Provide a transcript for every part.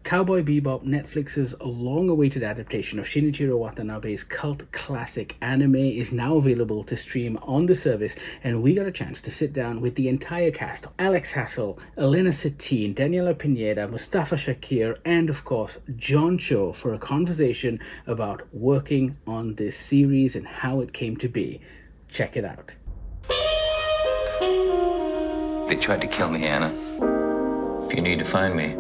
Cowboy Bebop, Netflix's long-awaited adaptation of Shinichiro Watanabe's cult classic anime, is now available to stream on the service, and we got a chance to sit down with the entire cast: Alex Hassel, Elena Satine, Daniella Pineda, Mustafa Shakir, and of course John Cho, for a conversation about working on this series and how it came to be. Check it out. They tried to kill me, Anna. If you need to find me,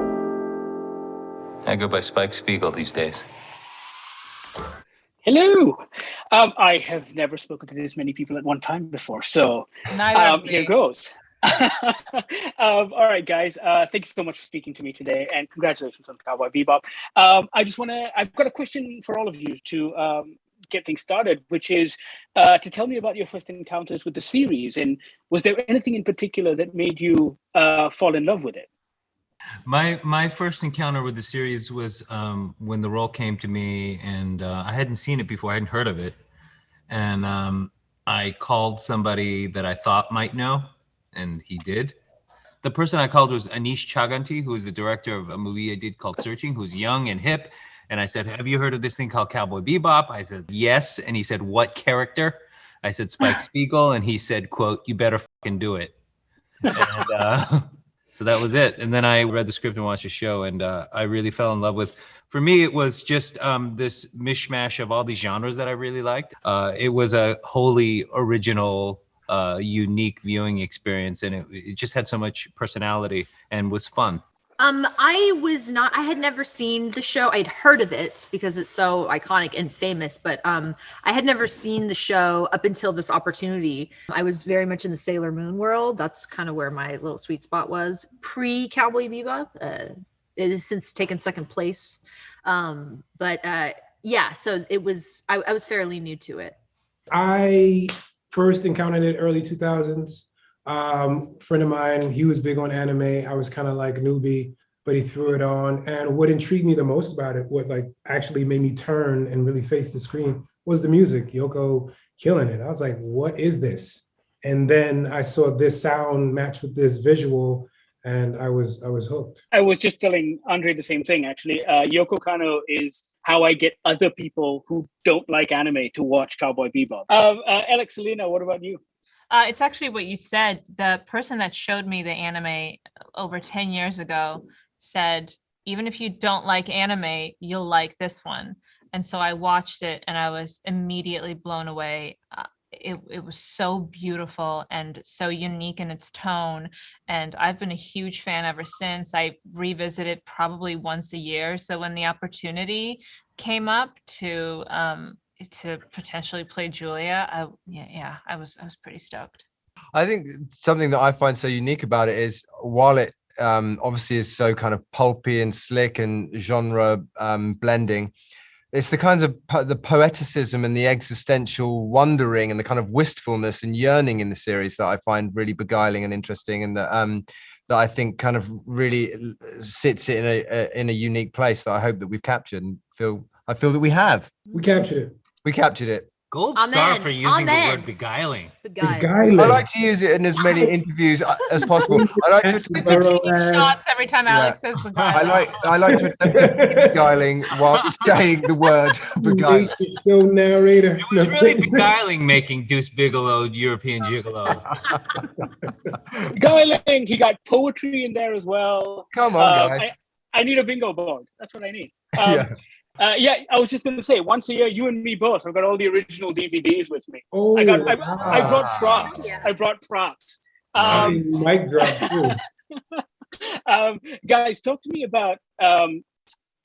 I go by Spike Spiegel these days. Hello. I have never spoken to this many people at one time before, so here goes. All right, guys. Thank you so much for speaking to me today, and congratulations on Cowboy Bebop. I've got a question for all of you to get things started, which is to tell me about your first encounters with the series, and was there anything in particular that made you fall in love with it? My first encounter with the series was when the role came to me, and I hadn't seen it before. I hadn't heard of it, and I called somebody that I thought might know, and he did. The person I called was Anish Chaganty, who is the director of a movie I did called Searching, who's young and hip. And I said, "Have you heard of this thing called Cowboy Bebop?" I said, "Yes." And he said, "What character?" I said, "Spike Spiegel." And he said, quote, "You better fucking do it." And so that was it. And then I read the script and watched the show, and I really fell in love with. For me, it was just this mishmash of all these genres that I really liked. It was a wholly original, unique viewing experience, and it just had so much personality and was fun. I had never seen the show. I'd heard of it because it's so iconic and famous, but I had never seen the show up until this opportunity. I was very much in the Sailor Moon world. That's kind of where my little sweet spot was. Pre-Cowboy Bebop, it has since taken second place. Yeah, so it was, I was fairly new to it. I first encountered it early 2000s. Friend of mine, he was big on anime. I was kind of like a newbie, but he threw it on. And what intrigued me the most about it, what like actually made me turn and really face the screen, was the music. Yoko killing it. I was like, what is this? And then I saw this sound match with this visual, and I was hooked. I was just telling Andre the same thing, actually. Yoko Kanno is how I get other people who don't like anime to watch Cowboy Bebop. Alex, Elena, what about you? It's actually what you said. The person that showed me the anime over 10 years ago said, even if you don't like anime, you'll like this one. And so I watched it and I was immediately blown away. It was so beautiful and so unique in its tone. And I've been a huge fan ever since. I revisit it probably once a year. So when the opportunity came up to potentially play Julia, I was pretty stoked. I think something that I find so unique about it is, while it obviously is so kind of pulpy and slick and genre blending, it's the kinds of the poeticism and the existential wondering and the kind of wistfulness and yearning in the series that I find really beguiling and interesting, and that I think kind of really sits in a unique place that I hope that we've captured, and I feel that we have. We captured it. We captured it. Gold star for using the word beguiling. Beguiling. I like to use it in as many interviews as possible. I like to attempt shots every time Alex says beguiling. I like to attempt to be beguiling whilst saying the word beguiling. So narrator. It was really beguiling making Deuce Bigelow European Gigolo. Beguiling. He got poetry in there as well. Come on, guys. I need a bingo board. That's what I need. Yeah. I was just going to say, once a year, you and me both. I've got all the original DVDs with me. Oh, I brought props. Yeah. I brought props. Mic drop too. Guys, talk to me about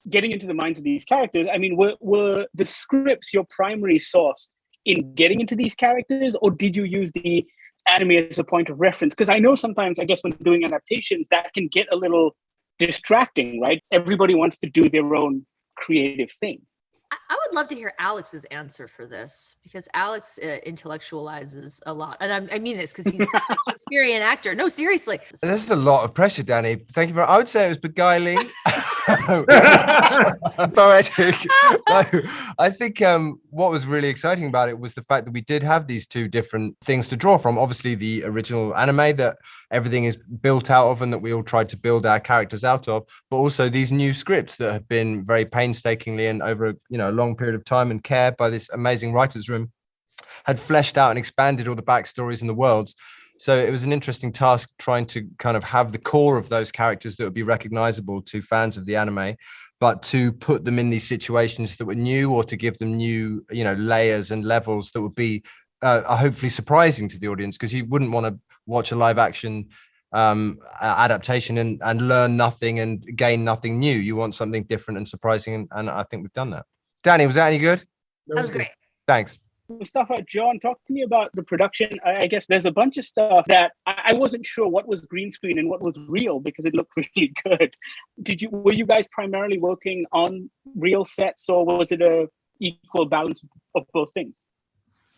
getting into the minds of these characters. I mean, were the scripts your primary source in getting into these characters, or did you use the anime as a point of reference? Because I know sometimes, I guess, when doing adaptations, that can get a little distracting, right? Everybody wants to do their own creative thing. I would love to hear Alex's answer for this, because Alex intellectualizes a lot, and I mean this because he's a Shakespearean actor. No, seriously. This is a lot of pressure, Danny. Thank you very much. I would say it was beguiling. Poetic. No, I think what was really exciting about it was the fact that we did have these two different things to draw from. Obviously, the original anime that everything is built out of and that we all tried to build our characters out of, but also these new scripts that have been very painstakingly and over a long period of time and care by this amazing writers' room had fleshed out and expanded all the backstories and the worlds. So it was an interesting task trying to kind of have the core of those characters that would be recognizable to fans of the anime, but to put them in these situations that were new, or to give them new, layers and levels that would be hopefully surprising to the audience, because you wouldn't want to watch a live action adaptation and learn nothing and gain nothing new. You want something different and surprising, and I think we've done that. Danny, was that any good? That was great. Thanks. Mustafa, John, talk to me about the production. I guess there's a bunch of stuff that I wasn't sure what was green screen and what was real, because it looked really good. Were you guys primarily working on real sets, or was it a equal balance of both things?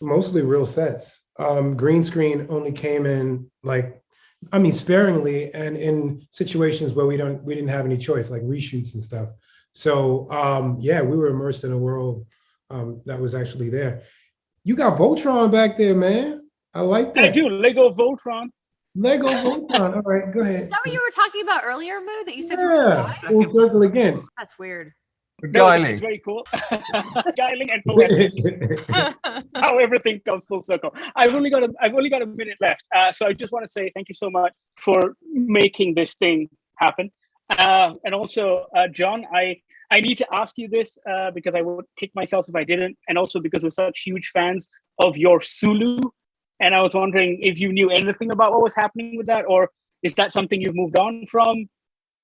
Mostly real sets. Green screen only came in sparingly, and in situations where we didn't have any choice, like reshoots and stuff. So we were immersed in a world that was actually there. You got Voltron back there, man. I like that. I do. Lego Voltron. All right, go ahead. Is that what you were talking about earlier, Moo? That you said full circle again. That's weird. Beguiling. It's very cool. Beguiling and poetic. How everything comes full circle. I've only got a minute left, so I just want to say thank you so much for making this thing happen. And also, John, I need to ask you this because I would kick myself if I didn't, and also because we're such huge fans of your Sulu. And I was wondering if you knew anything about what was happening with that, or is that something you've moved on from?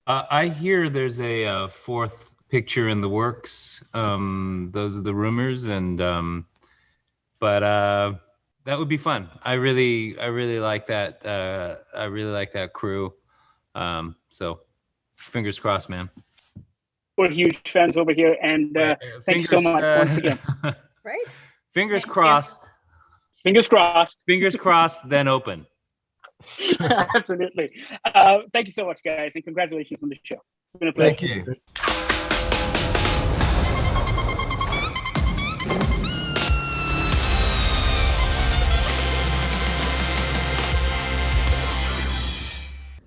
I hear there's a fourth picture in the works. Those are the rumors, and but that would be fun. I really like that. I really like that crew. So fingers crossed, man. We're huge fans over here, and thank you so much once again. Right? Fingers crossed. Fingers crossed. Fingers crossed, then open. Absolutely. Thank you so much, guys, and congratulations on the show. It's been a pleasure. Thank you.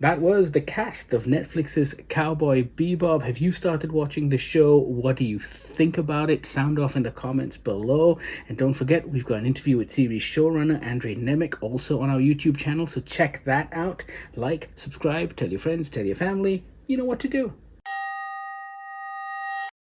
That was the cast of Netflix's Cowboy Bebop. Have you started watching the show? What do you think about it? Sound off in the comments below. And don't forget, we've got an interview with series showrunner Andre Nemec also on our YouTube channel, so check that out. Like, subscribe, tell your friends, tell your family. You know what to do.